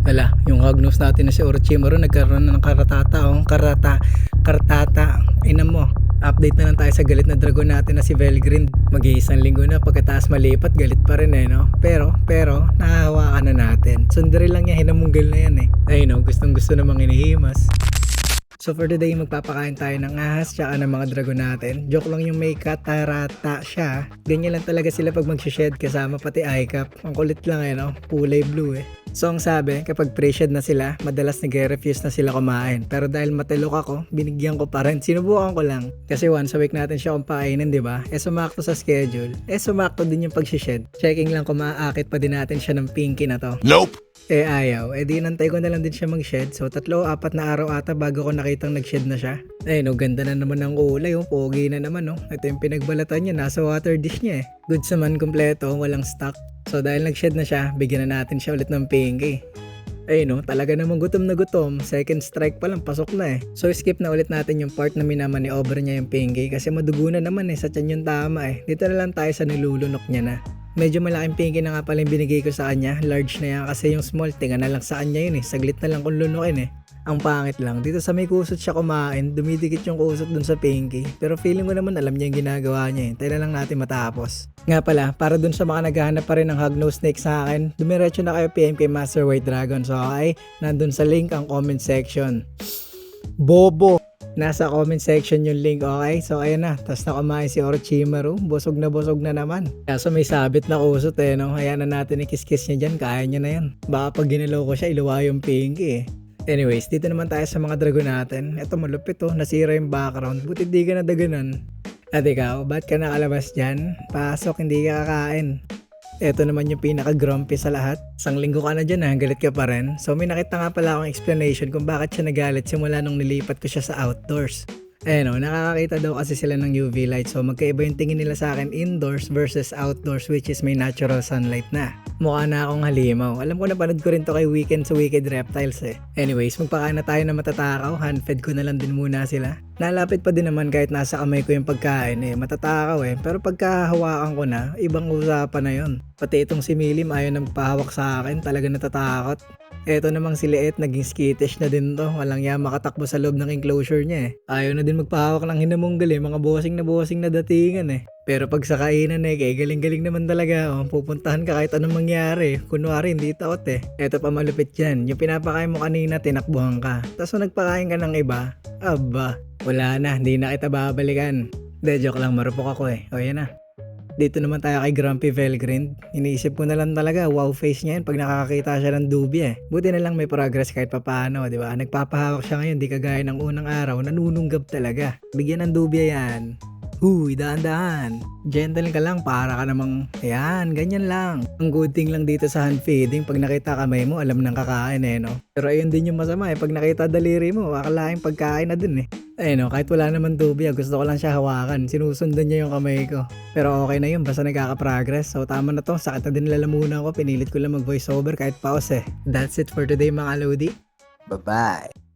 Hala, yung Hagnos natin na si Orochimaru nagkaroon na ng karatata oh. Karatata. Ina mo. Update na lang tayo sa galit na dragon natin na si Velgrind. Mag-iisang linggo na pagkataas malipat galit pa rin no. Pero nahahawakan na natin. Sundari lang yan, hinamunggal na yan Ayun no, gustong gusto namang inihimas. So for today magpapakain tayo ng ahas tsaka ng mga dragon natin. Joke lang yung may katarata siya. Ganyan lang talaga sila pag mag-shed kasama pati eye-cap. Ang kulit lang no, kulay blue So ang sabi, kapag pre-shed na sila, madalas nag-refuse na sila kumain. Pero dahil matalok ako, binigyan ko pa rin. Sinubukan ko lang. Kasi once a week natin siya kumpainin, di ba? Sumakto sa schedule. Sumakto din yung pag-shed. Checking lang kung maaakit pa din natin siya ng pinky na to. Nope! Ayaw. Di nantay ko na lang din siya mag-shed. So 3-4 na araw ata bago ko nakitang nag-shed na siya. No, ganda na naman ng kulay pogi na naman Ito yung pinagbalatan niya, nasa water dish niya Goods naman kompleto, walang stock. So dahil nag-shed na siya, bigyan na natin siya ulit ng pinky. Talaga namang gutom na gutom. Second strike pa lang, pasok na So skip na ulit natin yung part na minaman ni Over niya yung pinky kasi madugo na naman sa tiyan yung tama Dito na lang tayo sa nilulunok niya na. Medyo malaking pinky na nga pala yung binigay ko sa kanya. Large na yan kasi yung small, tinga na lang sa kanya yun Saglit na lang kung lunukin Ang pangit lang, dito sa may kusot siya kumain, dumidikit yung kusot dun sa pinky. Pero feeling ko naman alam niya yung ginagawa niya Tayo na lang natin matapos. Nga pala, para dun sa mga naghahanap pa rin ng Hognose Snake sa akin, dumiretso na kayo PM kay Master White Dragon. So nandun sa link ang comment section. Bobo! Nasa comment section yung link, okay? So ayan na, tas na kumain si Orochimaru, busog na naman. Kaso may sabit na kusot no? Ayan na natin ikis-kiss niya dyan, kaya niya na yan. Baka pag ginalaw ko siya, iluwa yung pinky Anyways, dito naman tayo sa mga dragon natin. Ito malupit nasira yung background, buti di ka nadaganan. At ikaw, ba't ka nakalabas dyan? Pasok, hindi ka kakain. Ito naman yung pinaka-grumpy sa lahat. Isang linggo ka na dyan galit ka pa rin. So may nakita nga pala akong explanation kung bakit siya nagalit simula nung nilipat ko siya sa outdoors. Nakakakita daw kasi sila ng UV light. So magkaiba yung tingin nila sa akin indoors versus outdoors, which is may natural sunlight na. Mukha na akong halimaw. Alam ko napanood ko rin to kay Weekend sa Wicked Reptiles Anyways, magpakain na tayo na matatakaw. Handfed ko na lang din muna sila. Nalapit pa din naman kahit nasa kamay ko yung pagkain matatakaw Pero pagkahawakan ko na, ibang usapan na yon. Pati itong si Milim ayaw na magpahawak sa akin, talaga natatakot. Eto namang si Liet, naging skittish na din to. Walang yan makatakbo sa loob ng enclosure niya Ayaw na din magpahawak ng hinamunggal mga bossing na datingan Pero pag sa kainan galing-galing naman talaga pupuntahan ka kahit anong mangyari. Kunwari hindi taot Eto pa malupit yan, yung pinapakain mo kanina tinakbuhan ka. Tapos nagpakain ka ng iba, aba, wala na, hindi na kita babalikan. Joke lang, marupok ako O yan na. Dito naman tayo kay Grumpy Velgrind. Iniisip ko na lang talaga, wow face niya yan pag nakakakita siya ng Dubia Buti na lang may progress kahit papaano, di ba? Nagpapahawak siya ngayon, di kagaya ng unang araw, nanununggab talaga. Bigyan ng Dubia yan. Huy, dahan-dahan. Gentle ka lang, para ka namang, ayan, ganyan lang. Ang good thing lang dito sa hand feeding, pag nakita kamay mo, alam nang kakain no? Pero ayun din yung masama pag nakita daliri mo, akalaing pagkain na din kahit wala naman Dubia, gusto ko lang siya hawakan. Sinusundan niya yung kamay ko. Pero okay na yun, basta nagkaka-progress. So tama na to, sakit na din lalamunan ko. Pinilit ko lang mag-voiceover kahit pause That's it for today mga Lodi. Bye-bye!